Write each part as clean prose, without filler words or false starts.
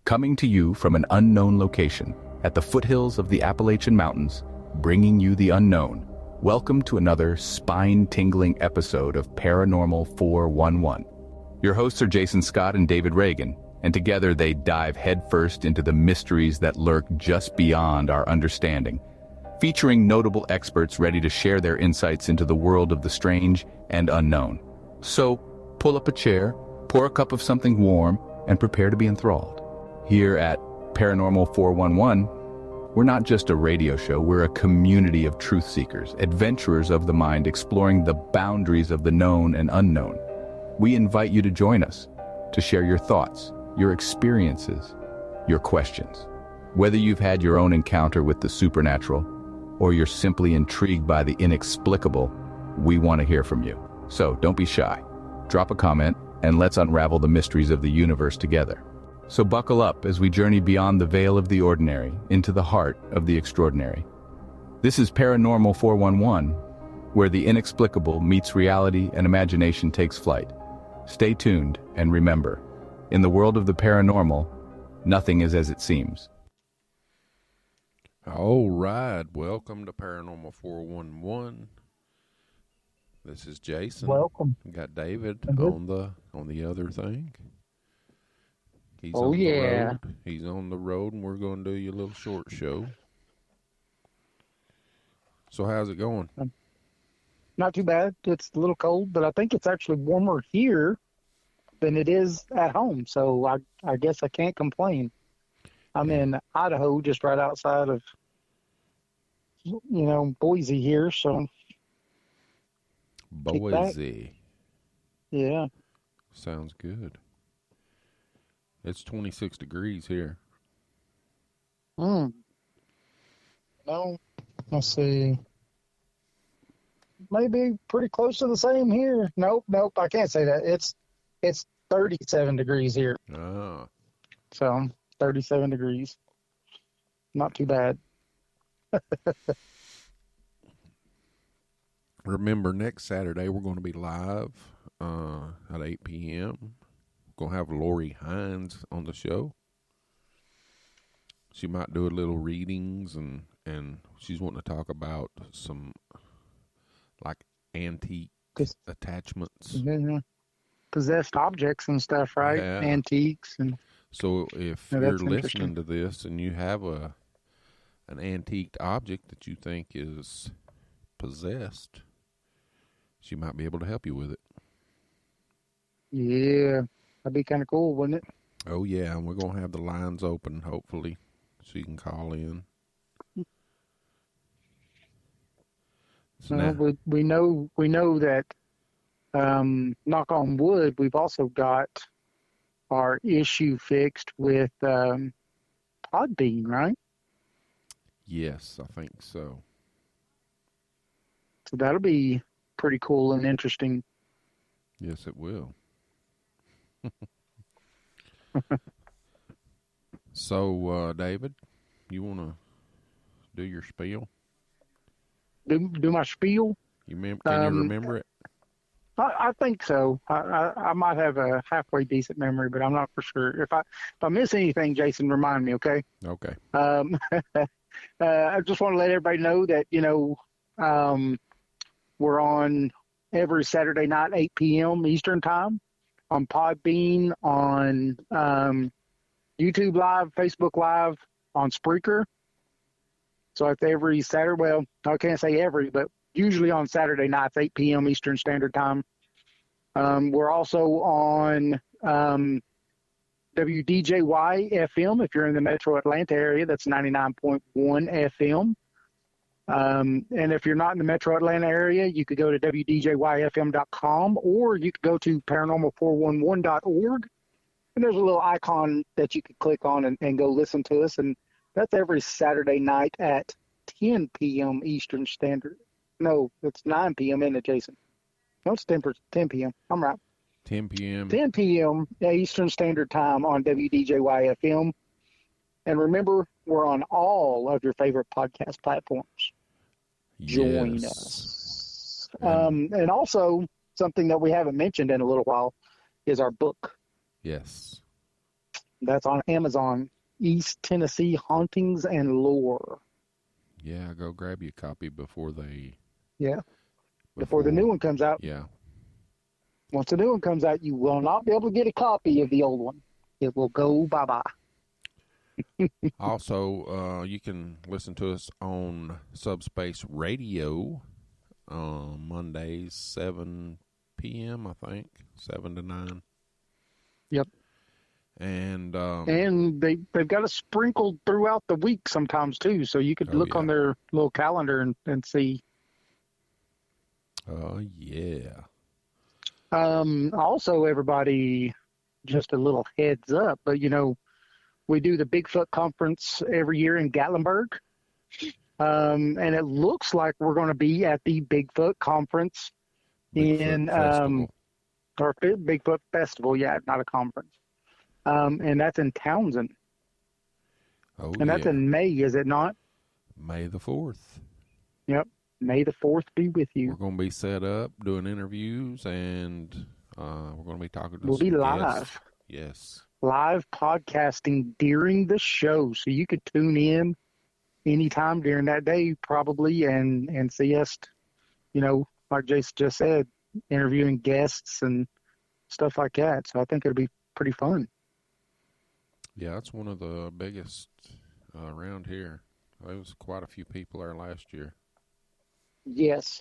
Coming to you from an unknown location at the foothills of the Appalachian Mountains, bringing you the unknown. Welcome to another spine-tingling episode of Paranormal 411. Your hosts are Jason Scott and David Reagan, and together they dive headfirst into the mysteries that lurk just beyond our understanding, featuring notable experts ready to share their insights into the world of the strange and unknown. So, pull up a chair, pour a cup of something warm, and prepare to be enthralled. Here at Paranormal 411, we're not just a radio show, we're a community of truth seekers, adventurers of the mind exploring the boundaries of the known and unknown. We invite you to join us, to share your thoughts, your experiences, your questions. Whether you've had your own encounter with the supernatural, or you're simply intrigued by the inexplicable, we want to hear from you. So don't be shy. Drop a comment, and let's unravel the mysteries of the universe together. So buckle up as we journey beyond the veil of the ordinary into the heart of the extraordinary. This is Paranormal 411, where the inexplicable meets reality and imagination takes flight. Stay tuned and remember, in the world of the paranormal, nothing is as it seems. All right, welcome to Paranormal 411. This is Jason. Welcome. We got David on the other thing. He's Oh, on the yeah. road. He's on the road, and we're going to do you a little short show. So how's it going? Not too bad. It's a little cold, but I think it's actually warmer here than it is at home. So I guess I can't complain. I'm in Idaho, just right outside of, Boise here. So Boise. Yeah. Sounds good. It's 26 degrees here. No, let's see. Maybe pretty close to the same here. Nope, I can't say that. It's 37 degrees here. Ah. So 37 degrees. Not too bad. Remember, next Saturday we're going to be live at 8 p.m. Going to have Lori Hines on the show. She might do a little readings, and she's wanting to talk about some like antique attachments. Yeah. Possessed objects and stuff, right? Yeah. Antiques. And so if you're listening to this and you have an antique object that you think is possessed, she might be able to help you with it. Yeah. That'd be kind of cool, wouldn't it? Oh, yeah, and we're going to have the lines open, hopefully, so you can call in. So we know that, knock on wood, we've also got our issue fixed with Podbean, right? Yes, I think so. So that'll be pretty cool and interesting. Yes, it will. So, David, you want to do your spiel? Do my spiel? Can you remember it? I think so. I might have a halfway decent memory, but I'm not for sure. If I miss anything, Jason, remind me, okay? Okay. I just want to let everybody know that, we're on every Saturday night, 8 p.m. Eastern Time, on Podbean, on YouTube Live, Facebook Live, on Spreaker. So it's every Saturday. Well, I can't say every, but usually on Saturday nights, 8 p.m. Eastern Standard Time. We're also on WDJY FM. If you're in the Metro Atlanta area, that's 99.1 FM. And if you're not in the Metro Atlanta area, you could go to WDJYFM.com, or you could go to paranormal411.org. And there's a little icon that you could click on and go listen to us. And that's every Saturday night at 10 p.m. Eastern Standard. No, it's 9 p.m. isn't it, Jason? No, it's 10 p.m. I'm right. 10 p.m. 10 p.m. Eastern Standard Time on WDJY FM. And remember, we're on all of your favorite podcast platforms. Join us. And also, something that we haven't mentioned in a little while is our book. Yes. That's on Amazon. East Tennessee Hauntings and Lore. Yeah, go grab your copy before they... Yeah, before the new one comes out. Yeah. Once the new one comes out, you will not be able to get a copy of the old one. It will go bye-bye. Also, you can listen to us on Subspace Radio Mondays, 7 p.m., I think, 7 to 9. Yep. And they've got it sprinkled throughout the week sometimes, too, so you could look on their little calendar and see. Oh, yeah. Also, everybody, just a little heads up, but, we do the Bigfoot conference every year in Gatlinburg. And it looks like we're going to be at the Bigfoot conference Festival. Or Bigfoot Festival. Yeah, not a conference. And that's in Townsend. Oh, and that's in May, is it not? May the 4th. Yep. May the 4th be with you. We're going to be set up doing interviews, and we're going to be talking to We'll be live. Guests. Yes. Live podcasting during the show. So you could tune in anytime during that day, probably, and see us, like Jason just said, interviewing guests and stuff like that. So I think it'll be pretty fun. Yeah, it's one of the biggest around here. There was quite a few people there last year. Yes.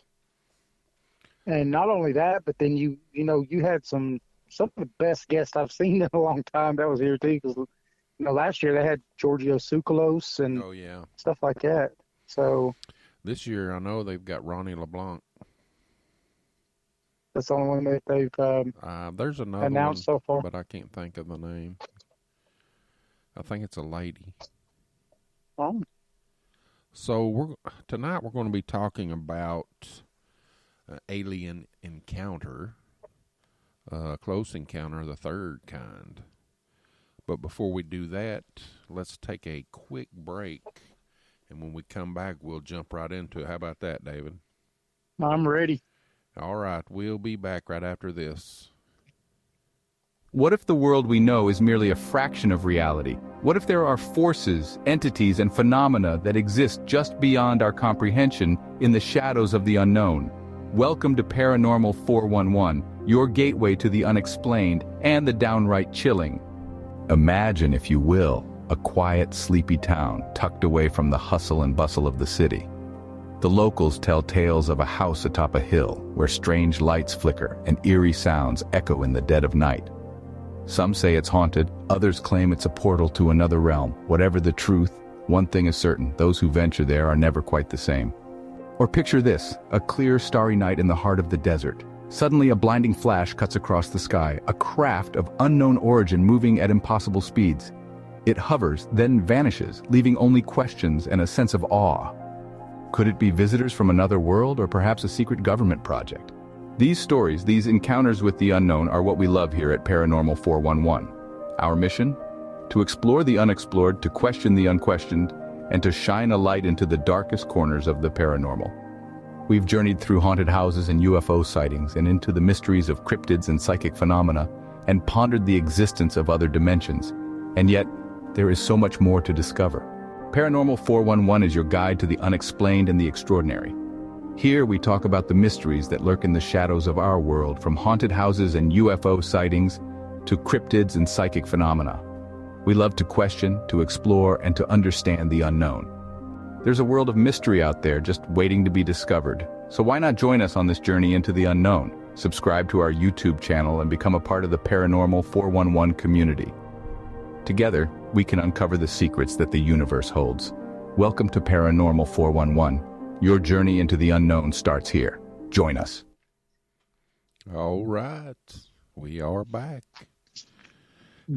And not only that, but then you had some of the best guests I've seen in a long time that was here too, because last year they had Giorgio Tsoukalos and stuff like that. So this year I know they've got Ronnie LeBlanc. That's the only one that they've there's another announced one, so far, but I can't think of the name. I think it's a lady. Oh. So tonight we're going to be talking about alien encounter. Close encounter, the third kind. But before we do that, let's take a quick break. And when we come back, we'll jump right into it. How about that, David? I'm ready. All right. We'll be back right after this. What if the world we know is merely a fraction of reality? What if there are forces, entities, and phenomena that exist just beyond our comprehension in the shadows of the unknown? Welcome to Paranormal 411, your gateway to the unexplained and the downright chilling. Imagine, if you will, a quiet, sleepy town tucked away from the hustle and bustle of the city. The locals tell tales of a house atop a hill where strange lights flicker and eerie sounds echo in the dead of night. Some say it's haunted, others claim it's a portal to another realm. Whatever the truth, one thing is certain: those who venture there are never quite the same. Or picture this, a clear, starry night in the heart of the desert. Suddenly a blinding flash cuts across the sky, a craft of unknown origin moving at impossible speeds. It hovers, then vanishes, leaving only questions and a sense of awe. Could it be visitors from another world, or perhaps a secret government project? These stories, these encounters with the unknown, are what we love here at Paranormal 411. Our mission? To explore the unexplored, to question the unquestioned, and to shine a light into the darkest corners of the paranormal. We've journeyed through haunted houses and UFO sightings and into the mysteries of cryptids and psychic phenomena, and pondered the existence of other dimensions. And yet, there is so much more to discover. Paranormal 411 is your guide to the unexplained and the extraordinary. Here we talk about the mysteries that lurk in the shadows of our world, from haunted houses and UFO sightings to cryptids and psychic phenomena. We love to question, to explore, and to understand the unknown. There's a world of mystery out there just waiting to be discovered. So why not join us on this journey into the unknown? Subscribe to our YouTube channel and become a part of the Paranormal 411 community. Together, we can uncover the secrets that the universe holds. Welcome to Paranormal 411. Your journey into the unknown starts here. Join us. All right. We are back.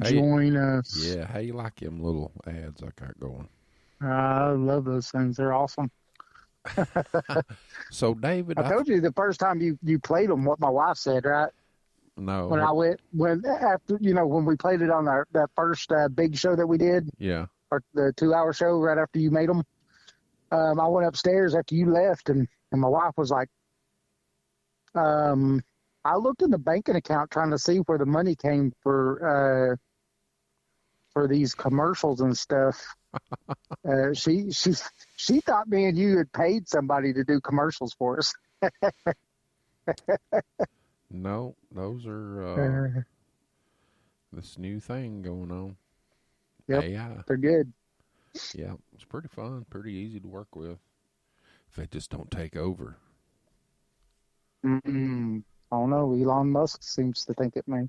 Join us. Yeah, how you like them little ads I got going? I love those things. They're awesome. So, David, I told you the first time you played them, what my wife said, right? No. When we played it on that first big show that we did. Yeah. Or the 2-hour show right after you made them. I went upstairs after you left, and my wife was like, I looked in the banking account trying to see where the money came for for these commercials and stuff. She thought me and you had paid somebody to do commercials for us. No, those are this new thing going on. Yep, AI. they're good. Yeah, it's pretty fun, pretty easy to work with. If they just don't take over. I don't know. Elon Musk seems to think it may.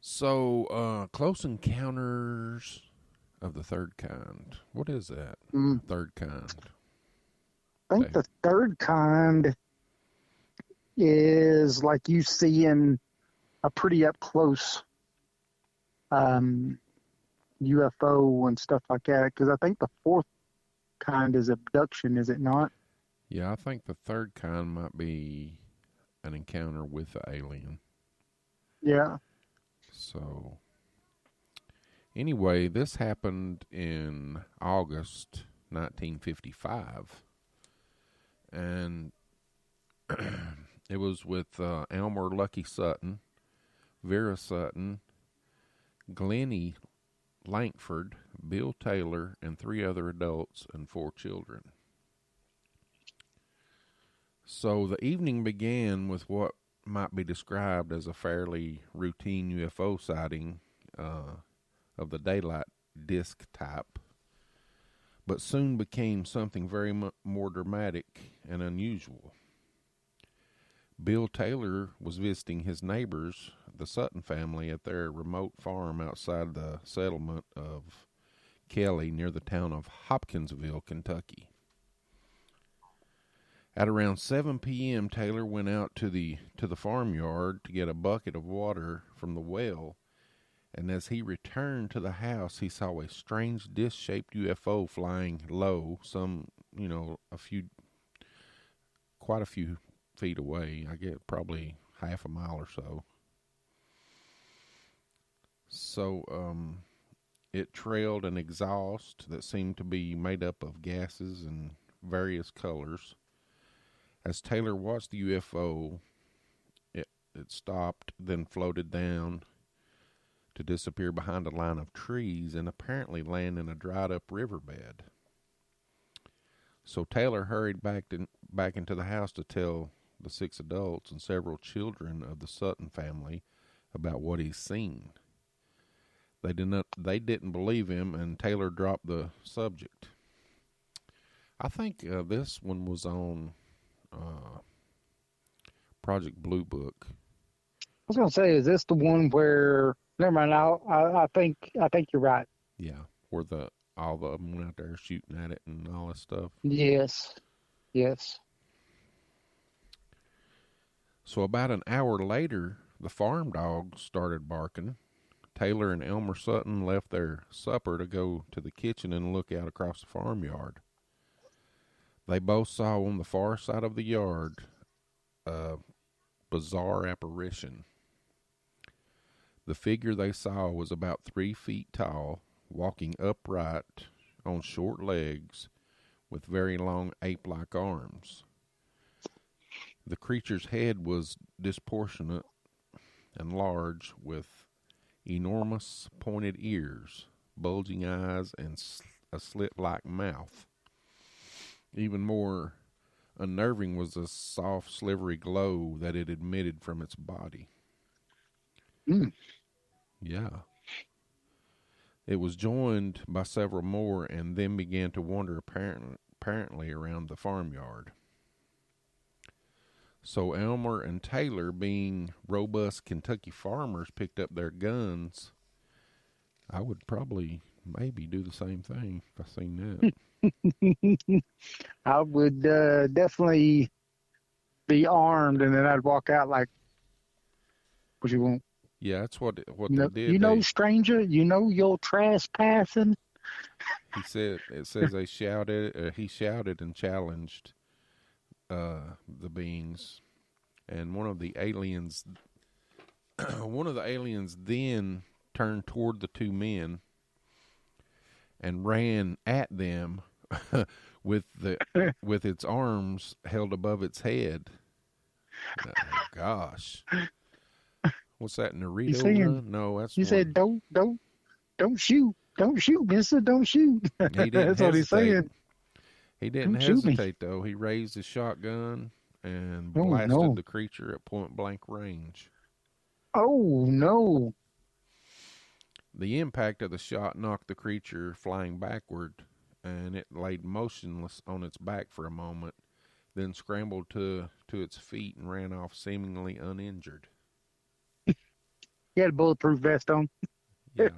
So, Close Encounters of the Third Kind. What is that? Third kind. I think the third kind is like you seeing a pretty up close UFO and stuff like that. Because I think the fourth kind is abduction, is it not? Yeah, I think the third kind might be an encounter with the alien. Yeah. So, anyway, this happened in August 1955. And it was with Elmer Lucky Sutton, Vera Sutton, Glennie Lankford, Bill Taylor, and 3 other adults and 4 children. So the evening began with what might be described as a fairly routine UFO sighting of the daylight disc type, but soon became something very more dramatic and unusual. Bill Taylor was visiting his neighbors, the Sutton family, at their remote farm outside the settlement of Kelly near the town of Hopkinsville, Kentucky. At around 7 p.m., Taylor went out to the farmyard to get a bucket of water from the well, and as he returned to the house, he saw a strange disc-shaped UFO flying low, quite a few feet away. I get probably half a mile or so. So, it trailed an exhaust that seemed to be made up of gases and various colors. As Taylor watched the UFO, it stopped, then floated down to disappear behind a line of trees and apparently land in a dried-up riverbed. So Taylor hurried back into the house to tell the 6 adults and several children of the Sutton family about what he's seen. They didn't believe him, and Taylor dropped the subject. I think this one was on Project Blue Book. I was gonna say, is this the one where? Never mind. I think you're right. Yeah, where all of them went out there shooting at it and all that stuff. Yes. So about an hour later, the farm dogs started barking. Taylor and Elmer Sutton left their supper to go to the kitchen and look out across the farmyard. They both saw on the far side of the yard a bizarre apparition. The figure they saw was about 3 feet tall, walking upright on short legs with very long ape-like arms. The creature's head was disproportionate and large, with enormous pointed ears, bulging eyes, and a slit-like mouth. Even more unnerving was the soft, slivery glow that it emitted from its body. Yeah. It was joined by several more and then began to wander apparently around the farmyard. So Elmer and Taylor, being robust Kentucky farmers, picked up their guns. I would probably maybe do the same thing if I seen that. I would definitely be armed, and then I'd walk out like, "What you want?" Yeah, that's what No, they did. Stranger, you're trespassing. It says they shouted. He shouted and challenged the beings, and one of the aliens then turned toward the 2 men and ran at them with its arms held above its head. Oh, gosh. What's that, Naruto He's saying, run? No, that's he one. said, don't shoot. Don't shoot, mister. Don't shoot. He didn't That's what he's hesitate. saying. He didn't Don't shoot me. hesitate, though. He raised his shotgun and Oh, blasted no. the creature at point blank range. Oh, no. The impact of the shot knocked the creature flying backward, and it laid motionless on its back for a moment, then scrambled to its feet and ran off seemingly uninjured. He had a bulletproof vest on. Yeah,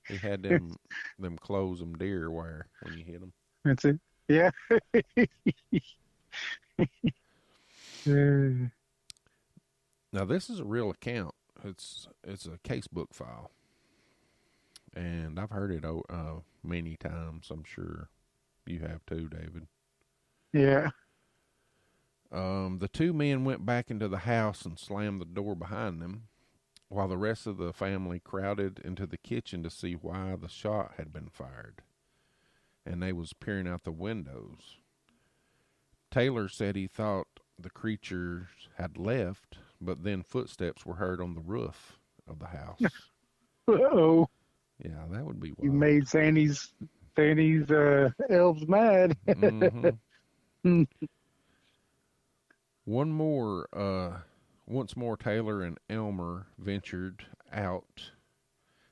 he had them clothes them deer wear when you hit them. That's it. Yeah. Now this is a real account. It's a casebook file, and I've heard it many times. I'm sure you have too, David. Yeah. The two men went back into the house and slammed the door behind them, while the rest of the family crowded into the kitchen to see why the shot had been fired, and they was peering out the windows. Taylor said he thought the creatures had left, but then footsteps were heard on the roof of the house. Uh-oh. Yeah, that would be wild. You made Sandy's elves mad. Mm-hmm. Once more, Taylor and Elmer ventured out,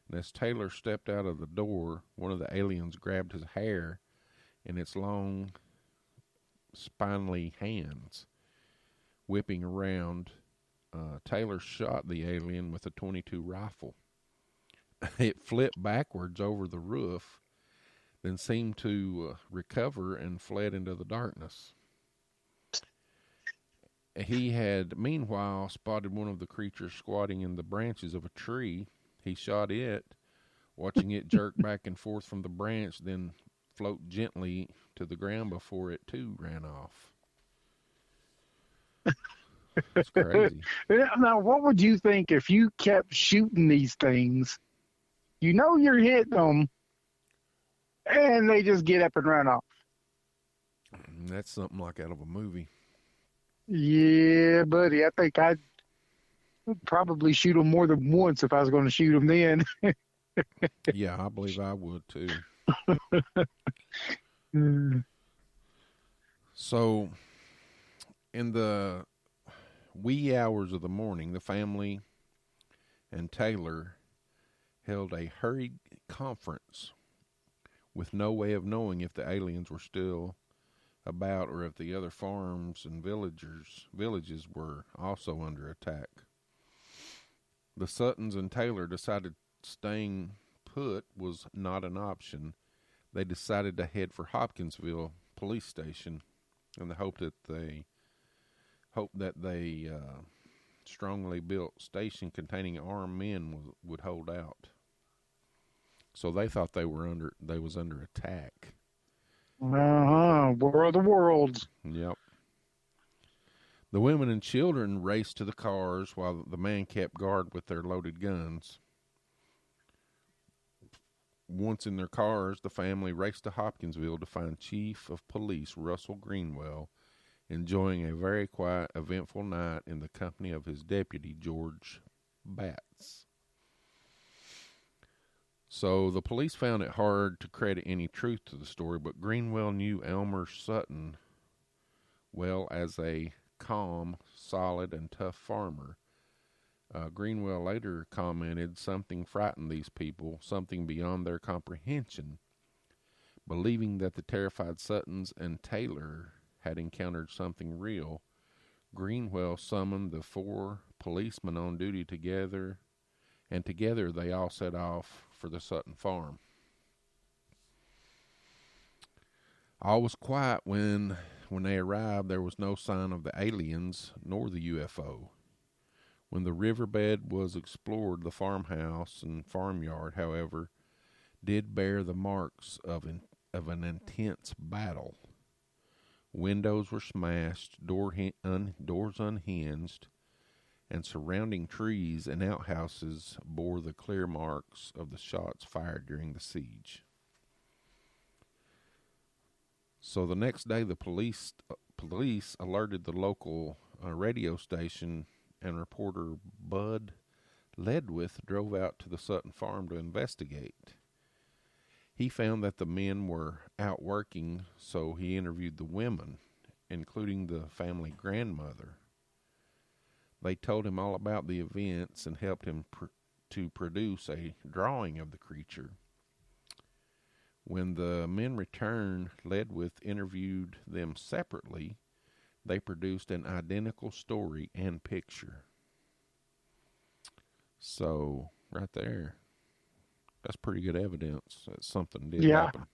and as Taylor stepped out of the door, one of the aliens grabbed his hair in its long, spindly hands. Whipping around, Taylor shot the alien with a .22 rifle. It flipped backwards over the roof, then seemed to recover and fled into the darkness. He had, meanwhile, spotted one of the creatures squatting in the branches of a tree. He shot it, watching it jerk back and forth from the branch, then float gently to the ground before it, too, ran off. It's crazy. Now, what would you think if you kept shooting these things? You know you're hitting them, and they just get up and run off. That's something like out of a movie. Yeah, buddy. I think I'd probably shoot them more than once if I was going to shoot them then. Yeah, I believe I would, too. So, in the wee hours of the morning, the family and Taylor held a hurried conference with no way of knowing if the aliens were still about or if the other farms and villages were also under attack. The Suttons and Taylor decided staying put was not an option. They decided to head for Hopkinsville police station in the hope that they strongly built station containing armed men would hold out. So they thought they was under attack. War of the Worlds. Yep. The women and children raced to the cars while the man kept guard with their loaded guns. Once in their cars, the family raced to Hopkinsville to find Chief of Police Russell Greenwell enjoying a very quiet, eventful night in the company of his deputy, George Batts. So the police found it hard to credit any truth to the story, but Greenwell knew Elmer Sutton well as a calm, solid, and tough farmer. Greenwell later commented something frightened these people, something beyond their comprehension. Believing that the terrified Suttons and Taylor had encountered something real, Greenwell summoned the 4 policemen on duty together, and together they all set off for the Sutton farm. All was quiet when they arrived. There was no sign of the aliens nor the UFO. When the riverbed was explored, the farmhouse and farmyard, however, did bear the marks of an intense battle. Windows were smashed, doors unhinged, and surrounding trees and outhouses bore the clear marks of the shots fired during the siege. So the next day, the police alerted the local radio station, and reporter Bud Ledwith drove out to the Sutton farm to investigate. He found that the men were out working, so he interviewed the women, including the family grandmother. They told him all about the events and helped him to produce a drawing of the creature. When the men returned, Ledwith interviewed them separately. They produced an identical story and picture. So, right there, that's pretty good evidence that something did happen.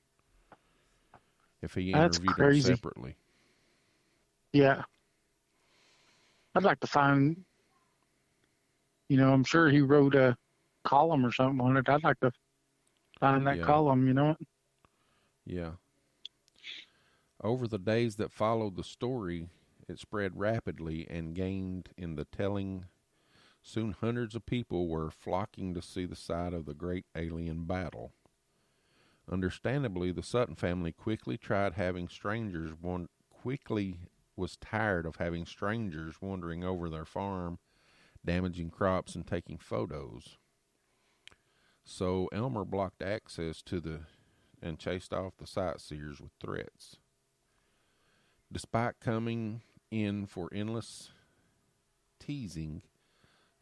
If he interviewed them separately. Yeah. I'd like to find, I'm sure he wrote a column or something on it. I'd like to find that column, Yeah. Over the days that followed the story, it spread rapidly and gained in the telling. Soon hundreds of people were flocking to see the site of the great alien battle. Understandably, the Sutton family quickly was tired of having strangers wandering over their farm, damaging crops and taking photos. So Elmer blocked access and chased off the sightseers with threats. Despite coming in for endless teasing,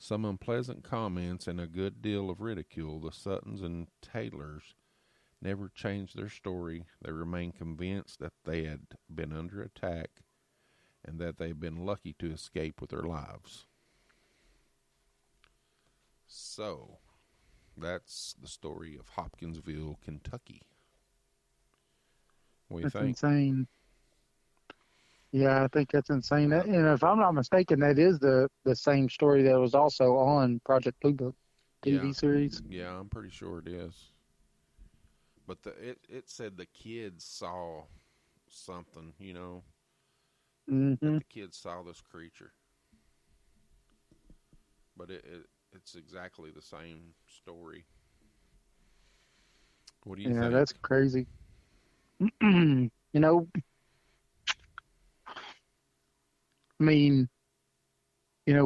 some unpleasant comments, and a good deal of ridicule, the Suttons and Taylors never changed their story. They remained convinced that they had been under attack and that they'd been lucky to escape with their lives. So, that's the story of Hopkinsville, Kentucky. What do you think? That's insane. Yeah, I think that's insane. And if I'm not mistaken, that is the same story that was also on Project Blue Book TV series. Yeah, I'm pretty sure it is. But it said the kids saw something, Mm-hmm. That the kids saw this creature. But it's exactly the same story. What do you think? Yeah, that's crazy.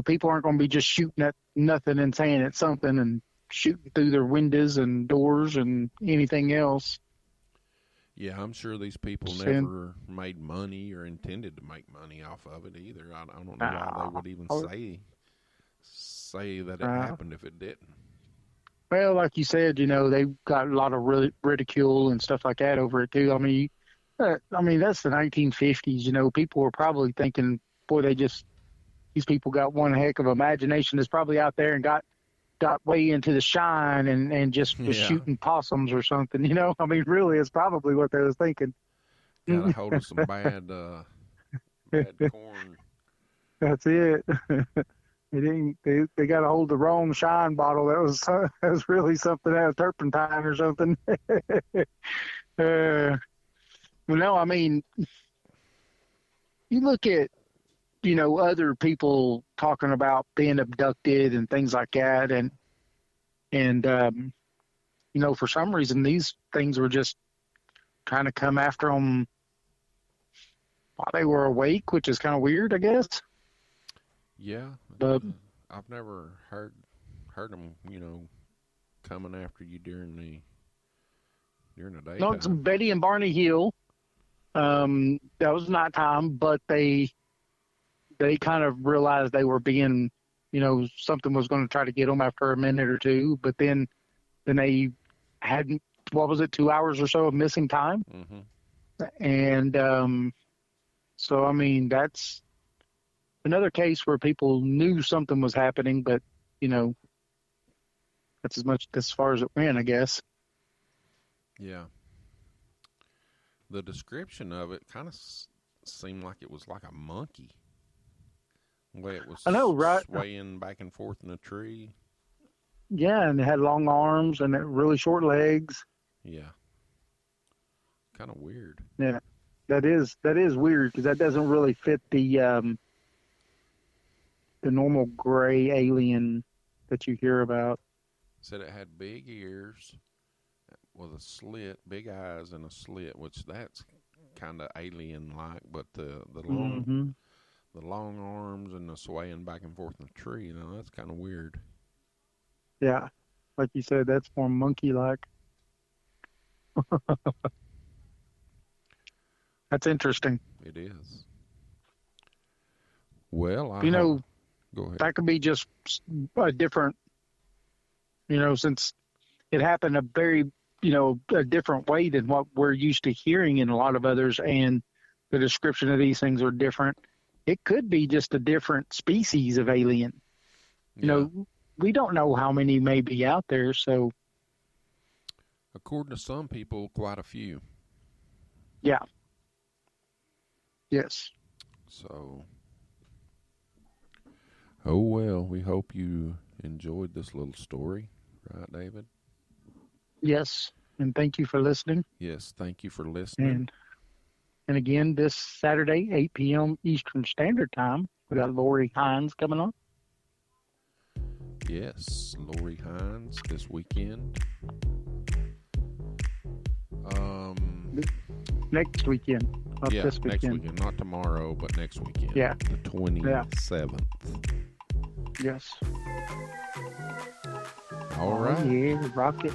People aren't going to be just shooting at nothing and saying it's something and shooting through their windows and doors and anything else. Yeah, I'm sure these people never made money or intended to make money off of it either. I don't know why they would even say that it happened if it didn't. Well, like you said, they've got a lot of ridicule and stuff like that over it too. I mean, that's the 1950s. People were probably thinking, boy, these people got one heck of imagination. That's probably out there and got way into the shine and just was shooting possums or something. I mean, really, it's probably what they was thinking. Got a hold of some bad corn. That's it. They got a hold of the wrong shine bottle. That was really something that was turpentine or something. No, I mean, you look at, other people talking about being abducted and things like that. And for some reason, these things were just kind of come after them while they were awake, which is kind of weird, I guess. Yeah. But I've never heard them, coming after you during the daytime. No, it's Betty and Barney Hill. That was nighttime, but they kind of realized they were being, something was going to try to get them after a minute or two. But then they had, 2 hours or so of missing time. Mm-hmm. And so, I mean, that's another case where people knew something was happening, but, that's as far as it went, I guess. Yeah. The description of it kind of seemed like it was like a monkey. The way it was swaying back and forth in a tree. Yeah, and it had long arms and really short legs. Yeah. Kind of weird. Yeah, that is weird because that doesn't really fit the normal gray alien that you hear about. Said it had big ears with a slit, big eyes and a slit, which that's kind of alien-like, but the long arms and the swaying back and forth in the tree, that's kind of weird. Yeah. Like you said, that's more monkey-like. That's interesting. It is. Well, go ahead. That could be just a different, since it happened a very, a different way than what we're used to hearing in a lot of others, and the description of these things are different. It could be just a different species of alien. We don't know how many may be out there, so. According to some people, quite a few. Yeah. Yes. So, oh well, we hope you enjoyed this little story, right, David? Yes, and thank you for listening. Yes, thank you for listening. And again, this Saturday, 8 p.m. Eastern Standard Time, we got Lori Hines coming on. Yes, Lori Hines this weekend. Next weekend. This weekend. Next weekend. Not tomorrow, but next weekend. Yeah. The 27th. Yes. All right. Yeah, rock it.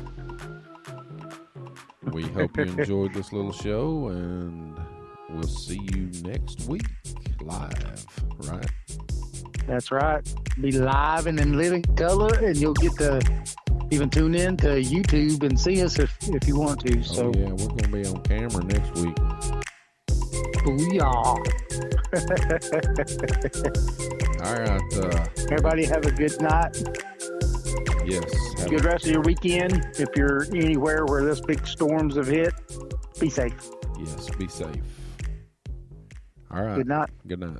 We hope you enjoyed this little show, and we'll see you next week live, right? That's right. Be live and in living color, and you'll get to even tune in to YouTube and see us if you want to. So yeah, we're going to be on camera next week. Booyah. All right. Everybody have a good night. Yes. Good rest of your weekend. If you're anywhere where this big storms have hit, be safe. Yes, be safe. All right. Good night. Good night.